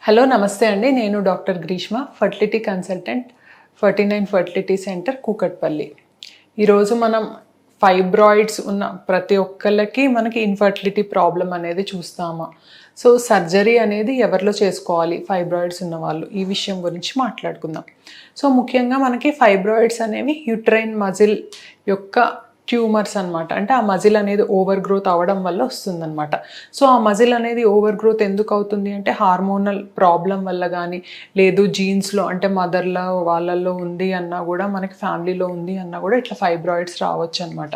Hello నమస్తే అండి. నేను doctor Greeshma, fertility consultant, 49 fertility centre, Kukatpally. ఈరోజు మనం ఫైబ్రాయిడ్స్ ఉన్న ప్రతి ఒక్కళ్ళకి మనకి ఇన్ఫర్టిలిటీ ప్రాబ్లం అనేది చూస్తామా. సో సర్జరీ అనేది ఎవరిలో చేసుకోవాలి ఫైబ్రాయిడ్స్ ఉన్న వాళ్ళు, ఈ విషయం గురించి మాట్లాడుకుందాం. సో ముఖ్యంగా మనకి ఫైబ్రాయిడ్స్ అనేవి యూట్రైన్ మజిల్ యొక్క ట్యూమర్స్ అనమాట. అంటే ఆ మజిల్ అనేది ఓవర్ గ్రోత్ అవ్వడం వల్ల వస్తుందన్నమాట. సో ఆ మజిల్ అనేది ఓవర్ గ్రోత్ ఎందుకు అవుతుంది అంటే హార్మోనల్ ప్రాబ్లం వల్ల కానీ, లేదు జీన్స్లో అంటే మదర్లో వాళ్ళల్లో ఉంది అన్నా కూడా, మనకి ఫ్యామిలీలో ఉంది అన్నా కూడా ఇట్లా ఫైబ్రాయిడ్స్ రావచ్చు అనమాట.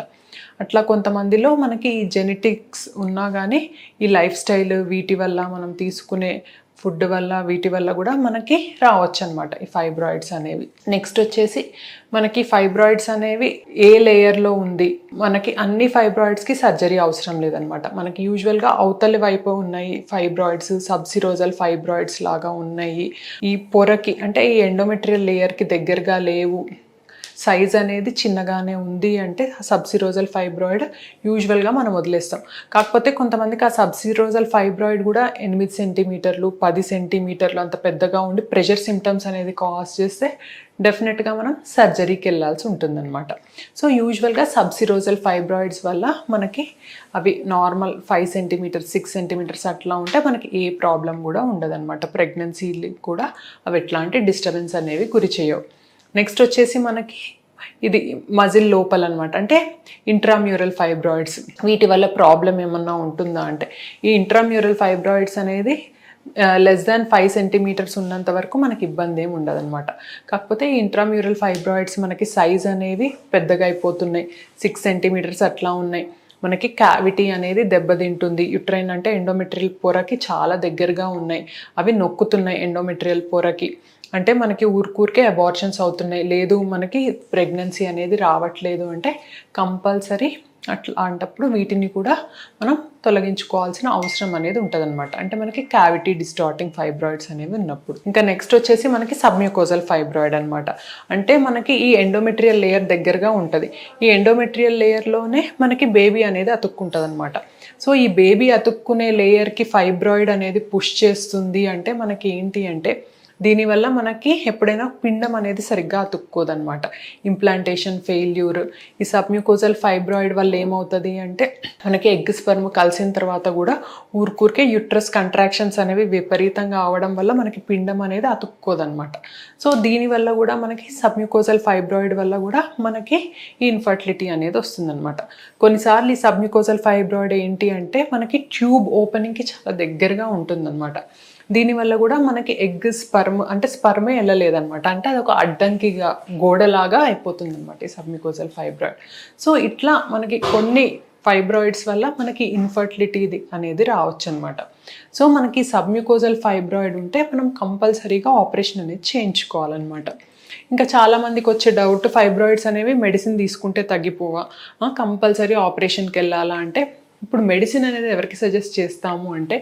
అట్లా కొంతమందిలో మనకి ఈ జెనెటిక్స్ ఉన్నా కానీ ఈ లైఫ్ స్టైల్ వీటి వల్ల, మనం తీసుకునే ఫుడ్ వల్ల, వీటి వల్ల కూడా మనకి రావచ్చు అనమాట ఈ ఫైబ్రాయిడ్స్ అనేవి. నెక్స్ట్ వచ్చేసి మనకి ఫైబ్రాయిడ్స్ అనేవి ఏ లేయర్లో ఉంది, మనకి అన్ని ఫైబ్రాయిడ్స్కి సర్జరీ అవసరం లేదనమాట. మనకి యూజువల్గా అవతలి వైపు ఉన్నాయి ఫైబ్రాయిడ్స్, సబ్సిరోజల్ ఫైబ్రాయిడ్స్ లాగా ఉన్నాయి. ఈ పొరకి అంటే ఈ ఎండోమెట్రియల్ లేయర్కి దగ్గరగా లేవు, సైజ్ అనేది చిన్నగానే ఉంది అంటే సబ్సిరోజల్ ఫైబ్రాయిడ్ యూజువల్గా మనం వదిలేస్తాం. కాకపోతే కొంతమందికి ఆ సబ్సిరోజల్ ఫైబ్రాయిడ్ కూడా 8 సెంటీమీటర్లు 10 సెంటీమీటర్లు అంత పెద్దగా ఉండి ప్రెషర్ సిమ్టమ్స్ అనేది కాజ్ చేస్తే డెఫినెట్గా మనం సర్జరీకి వెళ్ళాల్సి ఉంటుందన్నమాట. సో యూజువల్గా సబ్సిరోజల్ ఫైబ్రాయిడ్స్ వల్ల మనకి అవి నార్మల్ 5 సెంటీమీటర్స్ 6 సెంటీమీటర్స్ అట్లా ఉంటే మనకి ఏ ప్రాబ్లం కూడా ఉండదన్నమాట. ప్రెగ్నెన్సీకి కూడా అవి ఎట్లాంటి డిస్టర్బెన్స్ అనేవి గురి చేయవు. నెక్స్ట్ వచ్చేసి మనకి ఇది మజిల్ లోపల అనమాట, అంటే ఇంట్రామ్యూరల్ ఫైబ్రాయిడ్స్. వీటి వల్ల ప్రాబ్లం ఏమన్నా ఉంటుందా అంటే, ఈ ఇంట్రామ్యూరల్ ఫైబ్రాయిడ్స్ అనేది లెస్ దాన్ 5 సెంటీమీటర్స్ ఉన్నంత వరకు మనకి ఇబ్బంది ఏమి ఉండదన్నమాట. కాకపోతే ఈ ఇంట్రామ్యూరల్ ఫైబ్రాయిడ్స్ మనకి సైజ్ అనేవి పెద్దగా అయిపోతున్నాయి, 6 సెంటీమీటర్స్ అట్లా ఉన్నాయి. మనకి క్యావిటీ అనేది దెబ్బతింటుంది. యూట్రైన్ అంటే ఎండోమెట్రియల్ పొరకి చాలా దగ్గరగా ఉన్నాయి, అవి నొక్కుతున్నాయి ఎండోమెట్రియల్ పొరకి. అంటే మనకి ఊరికే అబార్షన్స్ అవుతున్నాయి, లేదు మనకి ప్రెగ్నెన్సీ అనేది రావట్లేదు అంటే కంపల్సరీ అట్లాంటప్పుడు వీటిని కూడా మనం తొలగించుకోవాల్సిన అవసరం అనేది ఉంటుందన్నమాట. అంటే మనకి క్యావిటీ డిస్టార్టింగ్ ఫైబ్రాయిడ్స్ అనేవి ఉన్నప్పుడు. ఇంకా నెక్స్ట్ వచ్చేసి మనకి సబ్మ్యూకోజల్ ఫైబ్రాయిడ్ అనమాట. అంటే మనకి ఈ ఎండోమెట్రియల్ లేయర్ దగ్గరగా ఉంటుంది. ఈ ఎండోమెట్రియల్ లేయర్లోనే మనకి బేబీ అనేది అతుక్కుంటుంది అనమాట. సో ఈ బేబీ అతుక్కునే లేయర్కి ఫైబ్రాయిడ్ అనేది పుష్ చేస్తుంది అంటే మనకి ఏంటి అంటే, దీనివల్ల మనకి ఎప్పుడైనా పిండం అనేది సరిగ్గా అతుక్కోదనమాట. Implantation failure. ఈ సబ్మ్యూకోజల్ ఫైబ్రాయిడ్ వల్ల ఏమవుతుంది అంటే, మనకి ఎగ్ స్పర్మ్ కలిసిన తర్వాత కూడా ఊరికే యూట్రస్ కంట్రాక్షన్స్ అనేవి విపరీతంగా అవడం వల్ల మనకి పిండం అనేది అతుక్కోదనమాట. సో దీనివల్ల కూడా మనకి సబ్మ్యూకోజల్ ఫైబ్రాయిడ్ వల్ల కూడా మనకి ఈ ఇన్ఫర్టిలిటీ అనేది వస్తుందన్నమాట. కొన్నిసార్లు ఈ సబ్మ్యూకోజల్ ఫైబ్రాయిడ్ ఏంటి అంటే మనకి ట్యూబ్ ఓపెనింగ్కి చాలా దగ్గరగా ఉంటుందన్నమాట. దీనివల్ల కూడా మనకి ఎగ్ స్పర్మ్ అంటే స్పర్మే వెళ్ళలేదన్నమాట. అంటే అది ఒక అడ్డంకిగా గోడలాగా అయిపోతుంది అనమాట ఈ సబ్మ్యూకోజల్ ఫైబ్రాయిడ్. సో ఇట్లా మనకి కొన్ని ఫైబ్రాయిడ్స్ వల్ల మనకి ఇన్ఫర్టిలిటీ అనేది రావచ్చు అనమాట. సో మనకి సబ్మ్యూకోజల్ ఫైబ్రాయిడ్ ఉంటే మనం కంపల్సరీగా ఆపరేషన్ అనేది చేయించుకోవాలన్నమాట. ఇంకా చాలామందికి వచ్చే డౌట్, ఫైబ్రాయిడ్స్ అనేవి మెడిసిన్ తీసుకుంటే తగ్గిపోవా, కంపల్సరీ ఆపరేషన్కి వెళ్ళాలా అంటే, ఇప్పుడు మెడిసిన్ అనేది ఎవరికి సజెస్ట్ చేస్తాము అంటే,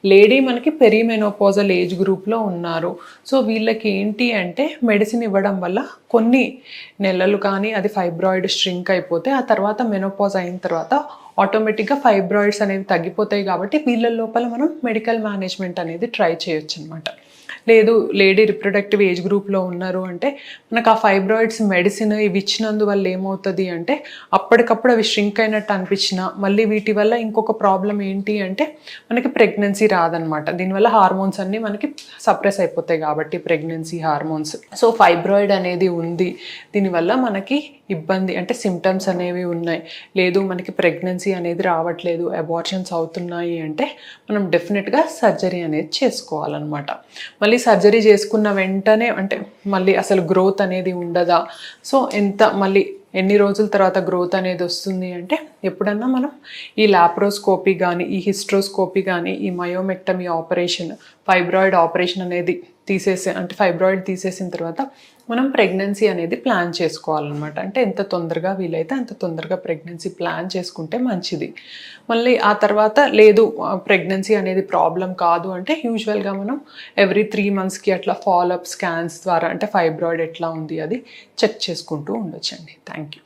లేడీ మనకి పెరిమెనోపాజల్ ఏజ్ గ్రూప్లో ఉన్నారు. సో వీళ్ళకి ఏంటి అంటే మెడిసిన్ ఇవ్వడం వల్ల కొన్ని నెలలు కానీ అది ఫైబ్రాయిడ్ స్ట్రింక్ అయిపోతే ఆ తర్వాత మెనోపాజ్ అయిన తర్వాత ఆటోమేటిక్గా ఫైబ్రాయిడ్స్ అనేవి తగ్గిపోతాయి. కాబట్టి వీళ్ళ లోపల మనం మెడికల్ మేనేజ్మెంట్ అనేది ట్రై చేయొచ్చు అనమాట. లేదు లేడీ రిప్రొడక్టివ్ ఏజ్ గ్రూప్లో ఉన్నారు అంటే, మనకు ఆ ఫైబ్రాయిడ్స్ మెడిసిన్ ఇవి ఇచ్చినందువల్ల ఏమవుతుంది అంటే, అప్పటికప్పుడు అవి స్ట్రింక్ అయినట్టు అనిపించినా మళ్ళీ వీటి వల్ల ఇంకొక ప్రాబ్లం ఏంటి అంటే మనకి ప్రెగ్నెన్సీ రాదనమాట. దీనివల్ల హార్మోన్స్ అన్నీ మనకి సప్రెస్ అయిపోతాయి కాబట్టి, ప్రెగ్నెన్సీ హార్మోన్స్. సో ఫైబ్రాయిడ్ అనేది ఉంది, దీనివల్ల మనకి ఇబ్బంది అంటే సిమ్టమ్స్ అనేవి ఉన్నాయి, లేదు మనకి ప్రెగ్నెన్సీ అనేది రావట్లేదు, అబార్షన్స్ అవుతున్నాయి అంటే మనం డెఫినెట్గా సర్జరీ అనేది చేసుకోవాలన్నమాట. మళ్ళీ సర్జరీ చేసుకున్న వెంటనే అంటే మళ్ళీ అసలు గ్రోత్ అనేది ఉండదా, సో మళ్ళీ ఎన్ని రోజుల తర్వాత గ్రోత్ అనేది వస్తుంది అంటే, ఎప్పుడన్నా మనం ఈ లాప్రోస్కోపీ కానీ, ఈ హిస్ట్రోస్కోపీ కానీ, ఈ మయోమెక్టమీ ఆపరేషన్, ఫైబ్రాయిడ్ ఆపరేషన్ అనేది అంటే ఫైబ్రాయిడ్ తీసేసిన తర్వాత మనం ప్రెగ్నెన్సీ అనేది ప్లాన్ చేసుకోవాలన్నమాట. అంటే ఎంత తొందరగా వీలైతే అంత తొందరగా ప్రెగ్నెన్సీ ప్లాన్ చేసుకుంటే మంచిది. మళ్ళీ ఆ తర్వాత లేదు ప్రెగ్నెన్సీ అనేది ప్రాబ్లం కాదు అంటే, యూజువల్గా మనం ఎవ్రీ 3 monthsకి అట్లా ఫాలోఅప్ స్కాన్స్ ద్వారా అంటే ఫైబ్రాయిడ్ ఎట్లా ఉంది అది చెక్ చేసుకుంటూ ఉండొచ్చండి. Thank you.